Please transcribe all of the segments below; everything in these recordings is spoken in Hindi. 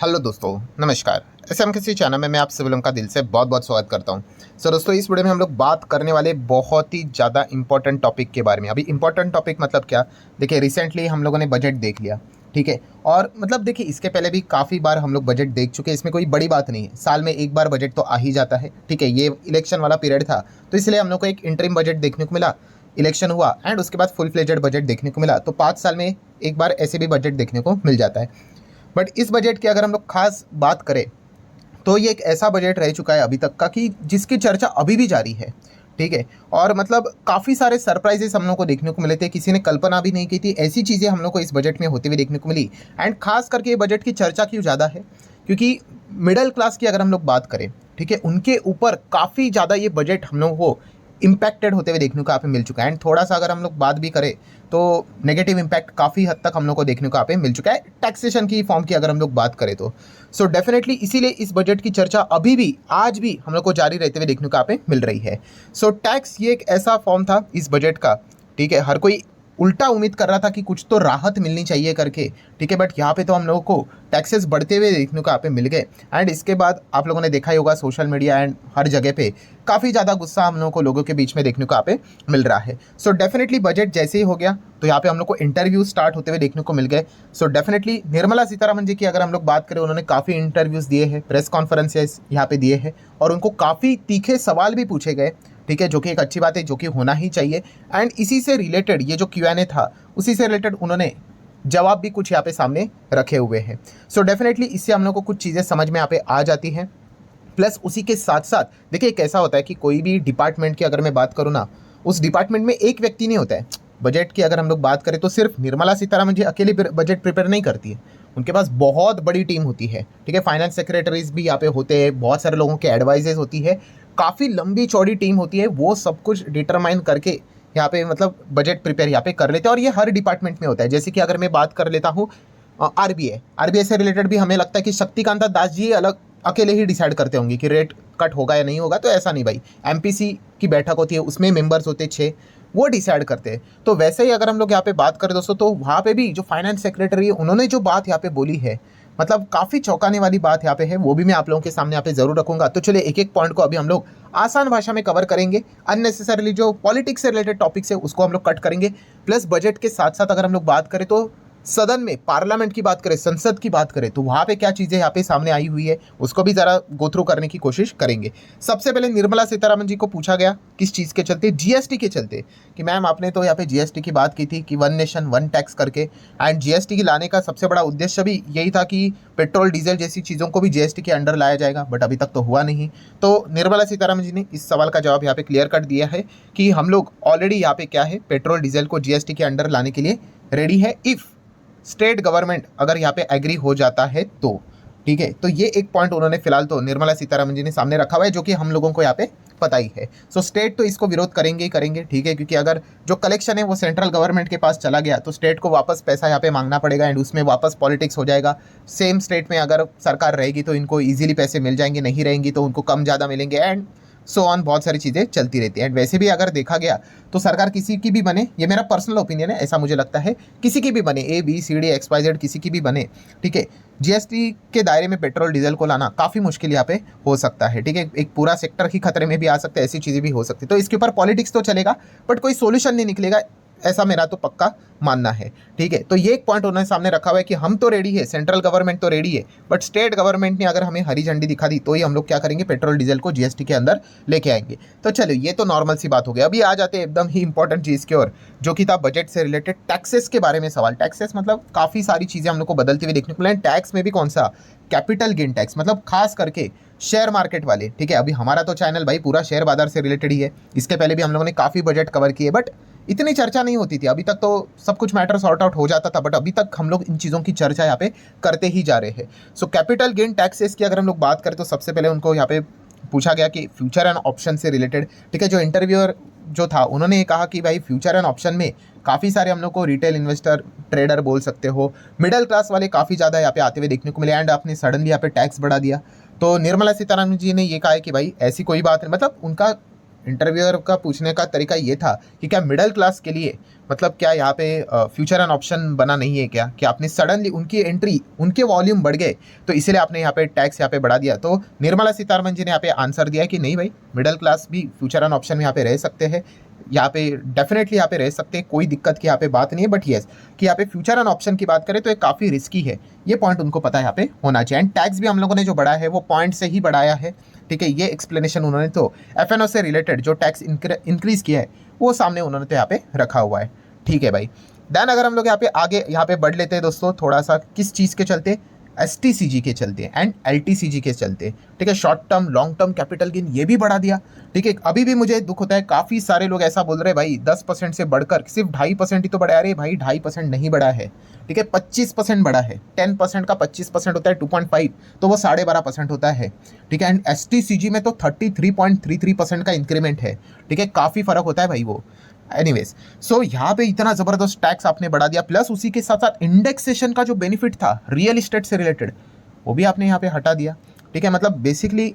हेलो दोस्तों, नमस्कार। एसएम चैनल में मैं आप सभी लोगों का दिल से बहुत बहुत स्वागत करता हूं। दोस्तों, इस वीडियो में हम लोग बात करने वाले बहुत ही ज़्यादा इंपॉर्टेंट टॉपिक के बारे में। अभी इंपॉर्टेंट टॉपिक मतलब क्या? देखिए, रिसेंटली हम लोगों ने बजट देख लिया, ठीक है। और मतलब देखिए, इसके पहले भी काफ़ी बार हम लोग बजट देख चुके हैं, इसमें कोई बड़ी बात नहीं है। साल में एक बार बजट तो आ ही जाता है, ठीक है। ये इलेक्शन वाला पीरियड था, तो इसलिए हम लोग को एक इंटरिम बजट देखने को मिला। इलेक्शन हुआ एंड उसके बाद फुल फ्लेजेड बजट देखने को मिला, तो 5 साल में एक बार ऐसे भी बजट देखने को मिल जाता है। बट इस बजट की अगर हम लोग खास बात करें तो ये एक ऐसा बजट रह चुका है अभी तक का कि जिसकी चर्चा अभी भी जारी है, ठीक है। और मतलब काफ़ी सारे सरप्राइजेस हम लोग को देखने को मिले थे, किसी ने कल्पना भी नहीं की थी ऐसी चीज़ें हम लोग को इस बजट में होते हुए देखने को मिली। एंड खास करके ये बजट की चर्चा क्यों ज़्यादा है? क्योंकि मिडिल क्लास की अगर हम लोग बात करें, ठीक है, उनके ऊपर काफ़ी ज़्यादा ये बजट हम लोग को इम्पैक्टेड होते हुए देखने को यहाँ पे मिल चुका है। एंड थोड़ा सा अगर हम लोग बात भी करें तो नेगेटिव इम्पैक्ट काफ़ी हद तक हम लोग को देखने को यहाँ पे मिल चुका है, टैक्सेशन की फॉर्म की अगर हम लोग बात करें तो। सो डेफिनेटली इसीलिए इस बजट की चर्चा अभी भी आज भी हम लोग को जारी रहते हुए देखने को यहाँ पे मिल रही है। सो टैक्स ये एक ऐसा फॉर्म था इस बजट का, ठीक है। हर कोई उल्टा उम्मीद कर रहा था कि कुछ तो राहत मिलनी चाहिए करके, ठीक है। बट यहाँ पे तो हम लोगों को टैक्सेस बढ़ते हुए देखने को यहाँ पे मिल गए। एंड इसके बाद आप लोगों ने देखा ही होगा सोशल मीडिया एंड हर जगह पे काफ़ी ज़्यादा गुस्सा हम लोगों को लोगों के बीच में देखने को यहाँ पे मिल रहा है। सो डेफिनेटली बजट जैसे ही हो गया तो यहाँ पे हम लोग को इंटरव्यू स्टार्ट होते हुए देखने को मिल गए। सो डेफिनेटली निर्मला सीतारमण जी की अगर हम लोग बात करें, उन्होंने काफ़ी इंटरव्यूज़ दिए हैं, प्रेस कॉन्फ्रेंसेस यहाँ पे दिए हैं और उनको काफ़ी तीखे सवाल भी पूछे गए, ठीक है, जो कि एक अच्छी बात है, जो कि होना ही चाहिए। एंड इसी से रिलेटेड ये जो Q&A था, उसी से रिलेटेड उन्होंने जवाब भी कुछ यहाँ पे सामने रखे हुए हैं। सो डेफिनेटली इससे हम लोग को कुछ चीज़ें समझ में यहाँ पे आ जाती हैं। प्लस उसी के साथ साथ देखिए, कैसा होता है कि कोई भी डिपार्टमेंट की अगर मैं बात करूँ ना, उस डिपार्टमेंट में एक व्यक्ति नहीं होता है। बजट की अगर हम लोग बात करें तो सिर्फ निर्मला सीतारमण जी अकेले बजट प्रिपेयर नहीं करती है, उनके पास बहुत बड़ी टीम होती है, ठीक है। फाइनेंस सेक्रेटरीज भी यहाँ पे होते हैं, बहुत सारे लोगों के एडवाइजेज होती है, काफ़ी लंबी चौड़ी टीम होती है। वो सब कुछ डिटरमाइन करके यहाँ पे मतलब बजट प्रिपेयर यहाँ पे कर लेते हैं। और ये हर डिपार्टमेंट में होता है। जैसे कि अगर मैं बात कर लेता हूँ आरबीआई से रिलेटेड भी हमें लगता है कि शक्तिकांता दास जी अलग अकेले ही डिसाइड करते होंगे कि रेट कट होगा या नहीं होगा। तो ऐसा नहीं भाई, एमपीसी की बैठक होती है, उसमें मेंबर्स होते 6, वो डिसाइड करते हैं। तो वैसे ही अगर हम लोग यहाँ पे बात करें दोस्तों, तो वहाँ पे भी जो फाइनेंस सेक्रेटरी है, उन्होंने जो बात यहाँ पे बोली है, मतलब काफ़ी चौंकाने वाली बात यहाँ पे है, वो भी मैं आप लोगों के सामने यहाँ पे ज़रूर रखूंगा। तो चलिए एक एक पॉइंट को अभी हम लोग आसान भाषा में कवर करेंगे। अननेसेसरीली जो पॉलिटिक्स से रिलेटेड टॉपिक्स है उसको हम लोग कट करेंगे। प्लस बजट के साथ साथ अगर हम लोग बात करें तो सदन में, पार्लियामेंट की बात करें, संसद की बात करें, तो वहाँ पे क्या चीज़ें यहाँ पे सामने आई हुई है उसको भी ज़रा गो थ्रू करने की कोशिश करेंगे। सबसे पहले निर्मला सीतारमण जी को पूछा गया किस चीज़ के चलते? जीएसटी के चलते, कि मैम आपने तो यहाँ पे जीएसटी की बात की थी कि वन नेशन वन टैक्स करके। एंड जीएसटी की लाने का सबसे बड़ा उद्देश्य भी यही था कि पेट्रोल डीजल जैसी चीज़ों को भी जीएसटी के अंडर लाया जाएगा, बट अभी तक तो हुआ नहीं। तो निर्मला सीतारमण जी ने इस सवाल का जवाब यहाँ पे क्लियर कर दिया है कि हम लोग ऑलरेडी यहाँ पे क्या है, पेट्रोल डीजल को जीएसटी के अंडर लाने के लिए रेडी है, इफ़ स्टेट गवर्नमेंट अगर यहाँ पे एग्री हो जाता है तो, ठीक है। तो ये एक पॉइंट उन्होंने फिलहाल तो निर्मला सीतारमण जी ने सामने रखा हुआ है, जो कि हम लोगों को यहाँ पे पता ही है। सो स्टेट तो इसको विरोध करेंगे ही करेंगे, ठीक है, क्योंकि अगर जो कलेक्शन है वो सेंट्रल गवर्नमेंट के पास चला गया तो स्टेट को वापस पैसा यहाँ पे मांगना पड़ेगा एंड उसमें वापस पॉलिटिक्स हो जाएगा। सेम स्टेट में अगर सरकार रहेगी तो इनको ईजिली पैसे मिल जाएंगे, नहीं रहेंगी तो उनको कम ज़्यादा मिलेंगे एंड सो ऑन, बहुत सारी चीज़ें चलती रहती हैं। एंड वैसे भी अगर देखा गया तो सरकार किसी की भी बने, ये मेरा पर्सनल ओपिनियन है, ऐसा मुझे लगता है, किसी की भी बने, ABCD XYZ किसी की भी बने, ठीक है, जीएसटी के दायरे में पेट्रोल डीजल को लाना काफ़ी मुश्किल यहाँ पे हो सकता है, ठीक है। एक पूरा सेक्टर ही खतरे में भी आ सकता है, ऐसी चीज़ें भी हो सकती है। तो इसके ऊपर पॉलिटिक्स तो चलेगा बट कोई सोल्यूशन नहीं निकलेगा, ऐसा मेरा तो पक्का मानना है, ठीक है। तो ये एक पॉइंट उन्होंने सामने रखा हुआ है कि हम तो रेडी है, सेंट्रल गवर्नमेंट तो रेडी है, बट स्टेट गवर्नमेंट ने अगर हमें हरी झंडी दिखा दी तो ही हम लोग क्या करेंगे, पेट्रोल डीजल को जीएसटी के अंदर लेके आएंगे। तो चलो ये तो नॉर्मल सी बात हो गई। अभी आ जाते हैं एकदम ही इंपॉर्टेंट चीज़ की ओर, जो कि था बजट से रिलेटेड टैक्सेस के बारे में सवाल। टैक्सेस मतलब काफ़ी सारी चीज़ें हम लोग को बदलती हुई देखने को मिले। टैक्स में भी कौन सा? कैपिटल गेन टैक्स, मतलब खास करके शेयर मार्केट वाले, ठीक है। अभी हमारा तो चैनल भाई पूरा शेयर बाजार से रिलेटेड ही है, इसके पहले भी हम लोगों ने काफ़ी बजट कवर किए, बट इतनी चर्चा नहीं होती थी। अभी तक तो सब कुछ मैटर सॉर्ट आउट हो जाता था, बट अभी तक हम लोग इन चीज़ों की चर्चा यहाँ पे करते ही जा रहे हैं। सो कैपिटल गेन टैक्सेस की अगर हम लोग बात करें तो सबसे पहले उनको यहाँ पे पूछा गया कि फ्यूचर एंड ऑप्शन से रिलेटेड, ठीक है। जो इंटरव्यूअर जो था उन्होंने ये कहा कि भाई फ्यूचर एंड ऑप्शन में काफ़ी सारे हम लोग को रिटेल इन्वेस्टर, ट्रेडर बोल सकते हो, मिडिल क्लास वाले काफ़ी ज़्यादा यहाँ पे आते हुए देखने को मिले एंड आपने सडनली यहाँ पे टैक्स बढ़ा दिया। तो निर्मला सीतारमण जी ने ये कहा है कि भाई ऐसी कोई बात नहीं, मतलब उनका इंटरव्यूअर का पूछने का तरीका ये था कि क्या मिडिल क्लास के लिए मतलब क्या यहाँ पे फ्यूचर एंड ऑप्शन बना नहीं है क्या, कि आपने सडनली उनकी एंट्री, उनके वॉल्यूम बढ़ गए तो इसलिए आपने यहाँ पे टैक्स यहाँ पे बढ़ा दिया। तो निर्मला सीतारमण जी ने यहाँ पे आंसर दिया कि नहीं भाई, मिडिल क्लास भी फ्यूचर एंड ऑप्शन में यहाँ पे रह सकते हैं, यहाँ पे डेफिनेटली यहाँ पे रह सकते हैं, कोई दिक्कत की यहाँ पे बात नहीं है। बट येस कि यहाँ पे फ्यूचर एंड ऑप्शन की बात करें तो ये काफ़ी रिस्की है, ये पॉइंट उनको पता है यहाँ पे होना चाहिए। एंड टैक्स भी हम लोगों ने जो बढ़ाया है वो पॉइंट से ही बढ़ाया है, ठीक है। ये एक्सप्लेनेशन उन्होंने तो एफएनओ से रिलेटेड जो टैक्स इंक्रीज किया है वो सामने उन्होंने तो यहाँ पे रखा हुआ है, ठीक है भाई। देन अगर हम लोग यहाँ पे आगे यहाँ पे बढ़ लेते हैं दोस्तों, थोड़ा सा किस चीज़ के चलते, एसटीसीजी के चलते एंड एलटीसीजी के चलते, ठीक है। Short term long term capital gain ये भी बढ़ा दिया, ठीक है। अभी भी मुझे दुख होता है, काफ़ी सारे लोग ऐसा बोल रहे हैं भाई 10% से बढ़कर सिर्फ 2.5% ही तो बढ़ा। अरे भाई 2.5% नहीं बढ़ा है, ठीक है, 25% बढ़ा है। 10% का 25% होता है 2.5, तो वो 12.5% होता है, ठीक है। एंड एसटीसीजी में तो 33.33% का इंक्रीमेंट है, ठीक है, काफ़ी फर्क होता है भाई वो। एनीवेज सो यहाँ पे इतना ज़बरदस्त टैक्स आपने बढ़ा दिया, प्लस उसी के साथ साथ इंडेक्सेशन का जो बेनिफिट था रियल इस्टेट से रिलेटेड वो भी आपने यहाँ पे हटा दिया, ठीक है। मतलब बेसिकली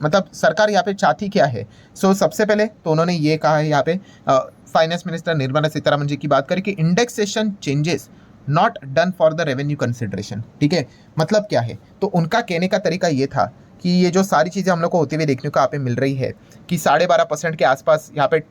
मतलब सरकार यहाँ पे चाहती क्या है। सो सबसे पहले तो उन्होंने ये कहा है यहाँ पे फाइनेंस मिनिस्टर निर्मला सीतारमण जी की बात करें कि indexation changes not done for the revenue consideration, ठीक है। मतलब क्या है, तो उनका कहने का तरीका ये था कि ये जो सारी चीज़ें हम लोग को होते हुए देखने को यहाँ पे मिल रही है कि 12.5% के आसपास यहाँ पे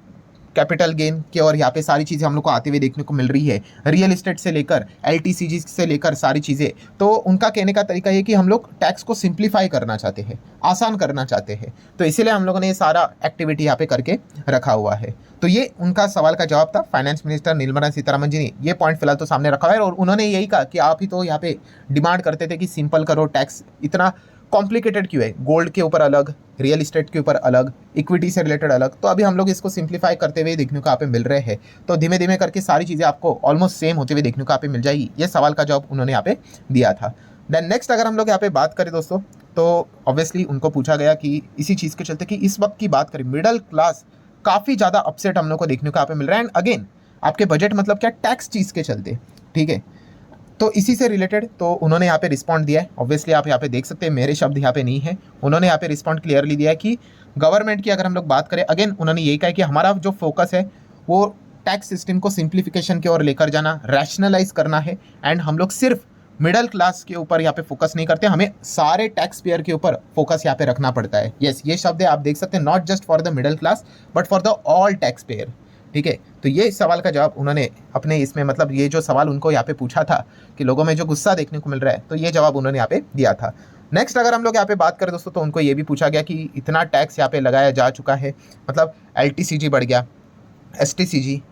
कैपिटल गेन के और यहाँ पे सारी चीज़ें हम लोग को आते हुए देखने को मिल रही है, रियल इस्टेट से लेकर एलटीसीजी से लेकर सारी चीज़ें। तो उनका कहने का तरीका ये कि हम लोग टैक्स को सिंप्लीफाई करना चाहते हैं, आसान करना चाहते हैं, तो इसीलिए हम लोगों ने ये सारा एक्टिविटी यहाँ पे करके रखा हुआ है। तो ये उनका सवाल का जवाब था। फाइनेंस मिनिस्टर निर्मला सीतारमण जी ने ये पॉइंट फिलहाल तो सामने रखा है और उन्होंने यही कहा कि आप ही तो यहाँ पे डिमांड करते थे कि सिंपल करो, टैक्स इतना कॉम्प्लिकेटेड क्यों है, गोल्ड के ऊपर अलग, रियल इस्टेट के ऊपर अलग, इक्विटी से रिलेटेड अलग। तो अभी हम लोग इसको सिंप्लीफाई करते हुए देखने को यहाँ पे मिल रहे हैं, तो धीमे धीमे करके सारी चीज़ें आपको ऑलमोस्ट सेम होते हुए देखने को यहाँ पे मिल जाएगी। ये सवाल का जवाब उन्होंने यहाँ पे दिया था। देन नेक्स्ट अगर हम लोग यहाँ पे बात करें दोस्तों, तो ऑब्वियसली उनको पूछा गया कि इसी चीज़ के चलते कि इस वक्त की बात करें मिडिल क्लास काफ़ी ज़्यादा अपसेट हम लोग को देखने को यहाँ पे मिल रहा है। एंड अगेन आपके बजट मतलब क्या, टैक्स चीज़ के चलते, ठीक है। तो इसी से रिलेटेड तो उन्होंने यहाँ पे रिस्पॉन्ड दिया है। ऑब्वियसली आप यहाँ पे देख सकते हैं, मेरे शब्द यहाँ पे नहीं है, उन्होंने यहाँ पे रिस्पॉन्ड क्लियरली दिया है कि गवर्नमेंट की अगर हम लोग बात करें, अगेन उन्होंने यही कहा कि हमारा जो फोकस है वो टैक्स सिस्टम को सिंप्लीफिकेशन की ओर लेकर जाना, रैशनलाइज करना है। एंड हम लोग सिर्फ मिडिल क्लास के ऊपर यहाँ पे फोकस नहीं करते, हमें सारे टैक्स पेयर के ऊपर फोकस यहाँ पे रखना पड़ता है। यस, ये शब्द है, आप देख सकते हैं, not just for the middle class but for the all tax payer, ठीक है। तो ये सवाल का जवाब उन्होंने अपने इसमें, मतलब ये जो सवाल उनको यहाँ पे पूछा था कि लोगों में जो गुस्सा देखने को मिल रहा है, तो ये जवाब उन्होंने यहाँ पे दिया था। नेक्स्ट अगर हम लोग यहाँ पे बात करें दोस्तों, तो उनको ये भी पूछा गया कि इतना टैक्स यहाँ पे लगाया जा चुका है, मतलब एलटीसीजी बढ़ गया, एसटीसीजी,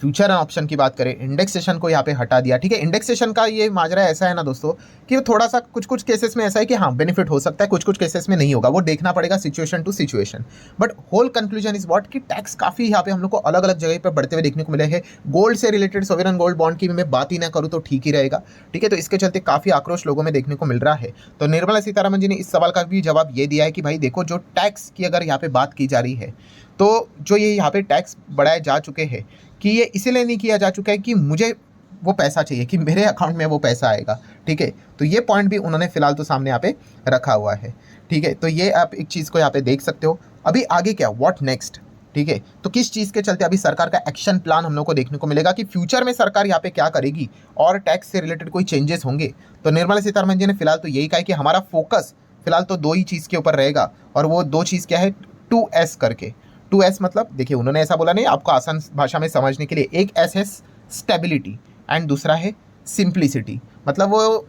फ्यूचर ऑप्शन की बात करें, इंडेक्सेशन को यहाँ पे हटा दिया, ठीक है। इंडेक्सेशन का ये माजरा ऐसा है ना दोस्तों कि वो थोड़ा सा कुछ केसेस में ऐसा है कि हाँ बेनिफिट हो सकता है, कुछ केसेस में नहीं होगा, वो देखना पड़ेगा situation to situation. But whole conclusion is what कि टैक्स काफ़ी यहाँ पे हम लोग को अलग अलग जगह पे बढ़ते हुए देखने को मिले हैं। गोल्ड से रिलेटेड सोवरेन गोल्ड बॉन्ड की मैं बात ही ना करूँ तो ठीक ही रहेगा, ठीक है। तो इसके चलते काफ़ी आक्रोश लोगों में देखने को मिल रहा है। तो निर्मला सीतारमण जी ने इस सवाल का भी जवाब ये दिया है कि भाई देखो, जो टैक्स की अगर यहाँ पे बात की जा रही है, तो जो ये यहाँ पे टैक्स बढ़ाए जा चुके हैं कि ये इसीलिए नहीं किया जा चुका है कि मुझे वो पैसा चाहिए, कि मेरे अकाउंट में वो पैसा आएगा, ठीक है। तो ये पॉइंट भी उन्होंने फिलहाल तो सामने यहाँ पे रखा हुआ है, ठीक है। तो ये आप एक चीज़ को यहाँ पे देख सकते हो। अभी आगे क्या, व्हाट नेक्स्ट, ठीक है। तो किस चीज़ के चलते अभी सरकार का एक्शन प्लान हम लोग को देखने को मिलेगा कि फ्यूचर में सरकार यहाँ पे क्या करेगी और टैक्स से रिलेटेड कोई चेंजेस होंगे। तो निर्मला सीतारमण जी ने फिलहाल तो यही कहा कि हमारा फोकस फिलहाल तो 2 ही चीज़ के ऊपर रहेगा, और वो 2 चीज़ क्या है, 2S करके। 2S मतलब देखिए, उन्होंने ऐसा बोला नहीं, आपको आसान भाषा में समझने के लिए, एक S है स्टेबिलिटी एंड दूसरा है सिंप्लिसिटी। मतलब वो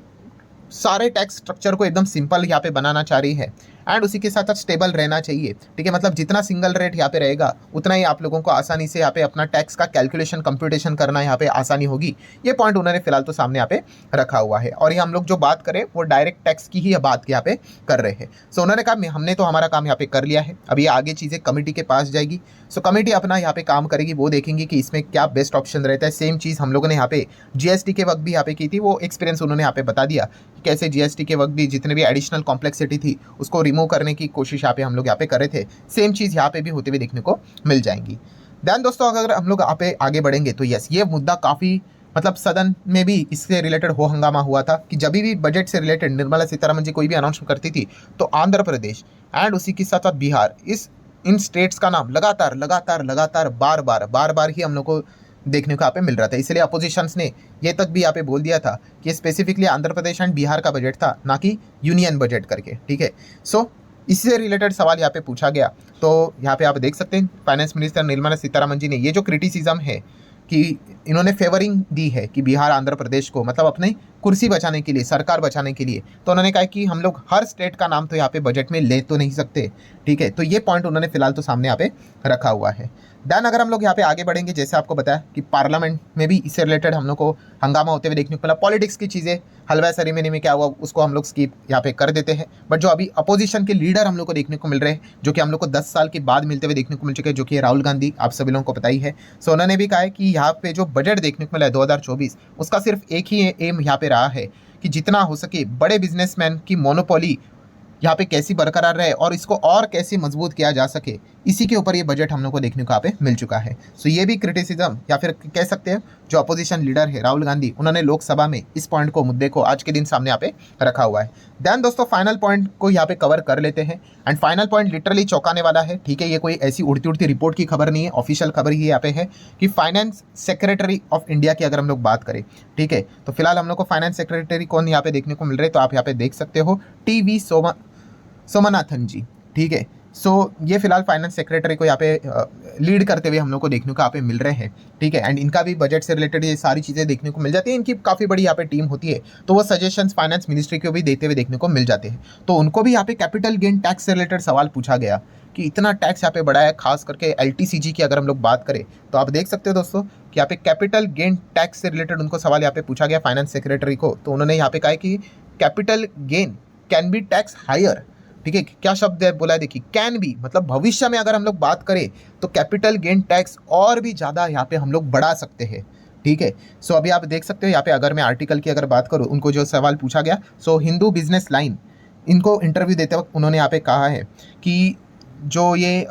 सारे टैक्स स्ट्रक्चर को एकदम सिंपल यहाँ पे बनाना चाह रही है एंड उसी के साथ साथ स्टेबल रहना चाहिए, ठीक है। मतलब जितना सिंगल रेट यहाँ पे रहेगा उतना ही आप लोगों को आसानी से यहाँ पे अपना टैक्स का कैलकुलेशन कंप्यूटेशन करना यहाँ पे आसानी होगी। ये पॉइंट उन्होंने फिलहाल तो सामने यहाँ पे रखा हुआ है। और ये हम लोग जो बात करें वो डायरेक्ट टैक्स की ही बात यहाँ पे कर रहे हैं। सो उन्होंने कहा हमने तो हमारा काम यहाँ पे कर लिया है, अब ये आगे चीज़ें कमेटी के पास जाएगी। सो कमेटी अपना यहाँ पे काम करेगी, वो देखेंगे कि इसमें क्या बेस्ट ऑप्शन रहता है। सेम चीज़ हम लोगों ने यहाँ पे जीएसटी के वक्त भी यहाँ पे की थी, वो एक्सपीरियंस उन्होंने यहाँ पे बता दिया कि कैसे जीएसटी के वक्त भी जितने भी एडिशनल कॉम्प्लेक्सिटी थी उसको रिमूव करने की कोशिश यहाँ पे हम लोग यहाँ पे कर रहे थे। सेम चीज़ यहाँ पे भी होते हुए देखने को मिल जाएंगी। ध्यान दोस्तों, अगर हम लोग यहाँ पे आगे बढ़ेंगे तो यस, ये मुद्दा काफ़ी मतलब सदन में भी इससे रिलेटेड हो हंगामा हुआ था कि जब भी बजट से रिलेटेड निर्मला सीतारमण जी कोई भी अनाउंस करती थी तो आंध्र प्रदेश एंड उसी के साथ साथ बिहार, इस इन स्टेट्स का नाम लगातार लगातार लगातार बार बार ही हम लोग को देखने को यहाँ पे मिल रहा था। इसलिए अपोजिशंस ने ये तक भी यहाँ पे बोल दिया था कि स्पेसिफिकली आंध्र प्रदेश एंड बिहार का बजट था, ना कि यूनियन बजट करके, ठीक है। सो इससे रिलेटेड सवाल यहाँ पे पूछा गया। तो यहाँ पे आप देख सकते हैं फाइनेंस मिनिस्टर निर्मला सीतारमण जी ने ये जो क्रिटिसिज्म है कि इन्होंने फेवरिंग दी है कि बिहार आंध्र प्रदेश को, मतलब अपने कुर्सी बचाने के लिए, सरकार बचाने के लिए, तो उन्होंने कहा कि हम लोग हर स्टेट का नाम तो यहाँ पे बजट में ले तो नहीं सकते, ठीक है। तो ये पॉइंट उन्होंने फिलहाल तो सामने यहाँ पे रखा हुआ है। देन अगर हम लोग यहाँ पे आगे बढ़ेंगे, जैसे आपको बताया कि पार्लियामेंट में भी इससे रिलेटेड हम लोग को हंगामा होते हुए देखने को मिला। पॉलिटिक्स की चीज़ें, हलवा सेरेमनी में क्या हुआ उसको हम लोग स्किप यहाँ पे कर देते हैं। बट जो अभी अपोजिशन के लीडर हम लोग को देखने को मिल रहे हैं, जो कि हम लोग को 10 साल के बाद मिलते हुए देखने को मिल चुके हैं, जो कि राहुल गांधी, आप सभी लोगों को पता ही है। सो उन्होंने भी कहा है कि यहाँ पे जो बजट देखने को मिला है 2024, उसका सिर्फ एक ही एम यहाँ पे रहा है कि जितना हो सके बड़े बिजनेसमैन की मोनोपोली यहाँ पे कैसी बरकरार रहे और इसको और कैसे मजबूत किया जा सके, इसी के ऊपर ये बजट हम लोग को देखने को यहाँ पे मिल चुका है। सो ये भी क्रिटिसिज्म या फिर कह सकते हैं जो अपोजिशन लीडर है राहुल गांधी, उन्होंने लोकसभा में इस पॉइंट को, मुद्दे को आज के दिन सामने यहाँ पे रखा हुआ है। देन दोस्तों फाइनल पॉइंट को यहाँ पे कवर कर लेते हैं। एंड फाइनल पॉइंट लिटरली चौंकाने वाला है, ठीक है। ये कोई ऐसी उड़ती उड़ती रिपोर्ट की खबर नहीं है, ऑफिशियल खबर ही यहाँ पे है कि फाइनेंस सेक्रेटरी ऑफ इंडिया की अगर हम लोग बात करें, ठीक है, तो फिलहाल हम लोग को फाइनेंस सेक्रेटरी कौन यहाँ पे देखने को मिल रहे हैं, तो आप यहाँ पे देख सकते हो टी.वी. सोमनाथन जी, ठीक है। सो ये फिलहाल फाइनेंस सेक्रेटरी को यहाँ पे लीड करते हुए हम लोग को देखने को यहाँ पे मिल रहे हैं, ठीक है। एंड इनका भी बजट से रिलेटेड ये सारी चीज़ें देखने को मिल जाती है। इनकी काफ़ी बड़ी यहाँ पे टीम होती है, तो वो सजेशंस फाइनेंस मिनिस्ट्री को भी देते हुए देखने को मिल जाते हैं। तो उनको भी यहाँ पे कैपिटल गेन टैक्स से रिलेटेड सवाल पूछा गया कि इतना टैक्स यहाँ पे बढ़ा है, खास करके LTCG की अगर हम लोग बात करें, तो आप देख सकते हो दोस्तों कि यहाँ पे कैपिटल गेन टैक्स से रिलेटेड उनको सवाल यहाँ पे पूछा गया फाइनेंस सेक्रेटरी को। तो उन्होंने यहाँ पे कहा कि capital gain can be tax higher, ठीक है। क्या शब्द है बोला है, देखिए कैन बी, मतलब भविष्य में अगर हम लोग बात करें तो कैपिटल गेन टैक्स और भी ज़्यादा यहाँ पे हम लोग बढ़ा सकते हैं, ठीक है। सो अभी आप देख सकते हो यहाँ पे, अगर मैं आर्टिकल की अगर बात करूँ, उनको जो सवाल पूछा गया, सो हिंदू बिजनेस लाइन, इनको इंटरव्यू देते वक्त उन्होंने यहाँ पे कहा है कि जो ये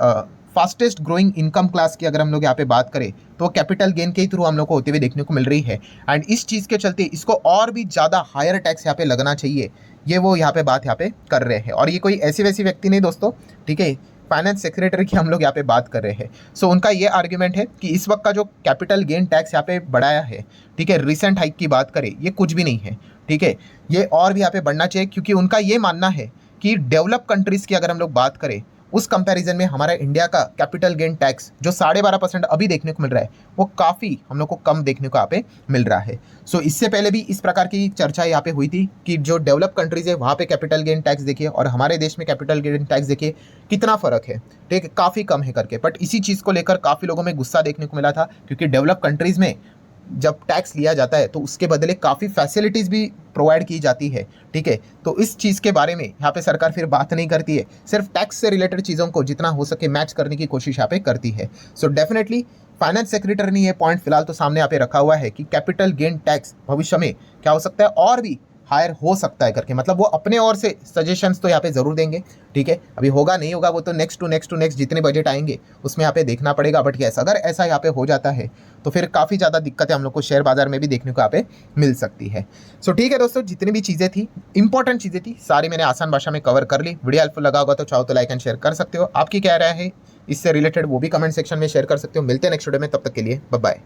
फास्टेस्ट ग्रोइंग इनकम क्लास की अगर हम लोग यहाँ पे बात करें तो कैपिटल गेन के ही थ्रू हम लोग को होते हुए देखने को मिल रही है। एंड इस चीज़ के चलते इसको और भी ज़्यादा हायर टैक्स यहाँ पे लगना चाहिए, ये वो यहाँ पे बात यहाँ पे कर रहे हैं। और ये कोई ऐसी वैसी व्यक्ति नहीं दोस्तों, ठीक है, फाइनेंस सेक्रेटरी की हम लोग यहाँ पे बात कर रहे हैं। सो उनका ये आर्ग्यूमेंट है कि इस वक्त का जो कैपिटल गेन टैक्स यहाँ पे बढ़ाया है, ठीक है, रिसेंट हाइक की बात करें, ये कुछ भी नहीं है, ठीक है। ये और भी यहाँ पे बढ़ना चाहिए, क्योंकि उनका ये मानना है कि डेवलप कंट्रीज़ की अगर हम लोग बात करें, उस कंपैरिजन में हमारा इंडिया का कैपिटल गेन टैक्स जो 12.5% अभी देखने को मिल रहा है, वो काफ़ी हम लोग को कम देखने को यहाँ पे मिल रहा है। सो इससे पहले भी इस प्रकार की चर्चा यहाँ पे हुई थी कि जो डेवलप कंट्रीज़ है वहाँ पे कैपिटल गेन टैक्स देखिए और हमारे देश में कैपिटल गेन टैक्स देखिए कितना फ़र्क है, ठीक है, काफ़ी कम है करके। बट इसी चीज़ को लेकर काफ़ी लोगों में गुस्सा देखने को मिला था, क्योंकि डेवलप कंट्रीज़ में जब टैक्स लिया जाता है तो उसके बदले काफ़ी फैसिलिटीज़ भी प्रोवाइड की जाती है, ठीक है। तो इस चीज़ के बारे में यहाँ पे सरकार फिर बात नहीं करती है, सिर्फ टैक्स से रिलेटेड चीज़ों को जितना हो सके मैच करने की कोशिश यहाँ पे करती है। सो डेफिनेटली फाइनेंस सेक्रेटरी ने ये पॉइंट फिलहाल तो सामने यहाँ पे रखा हुआ है कि कैपिटल गेन टैक्स भविष्य में क्या हो सकता है और भी हायर हो सकता है करके, मतलब वो अपने ओर से सजेशंस तो यहाँ पे ज़रूर देंगे, ठीक है। अभी होगा नहीं होगा वो तो नेक्स्ट टू नेक्स्ट जितने बजट आएंगे उसमें यहाँ पे देखना पड़ेगा। बट यस, अगर ऐसा यहाँ पे हो जाता है तो फिर काफ़ी ज़्यादा दिक्कतें हम लोग को शेयर बाजार में भी देखने को यहाँ पे मिल सकती है। सो ठीक है दोस्तों, जितनी भी चीज़ें थी, इंपॉर्टेंट चीज़ें थी, सारी मैंने आसान भाषा में कवर कर ली। वीडियो हेल्पफुल लगा होगा तो चाहो तो लाइक एंड शेयर कर सकते हो। आपकी क्या राय है इससे रिलेटेड वो भी कमेंट सेक्शन में शेयर कर सकते हो। मिलते हैं नेक्स्ट वीडियो में, तब तक के लिए बाय बाय।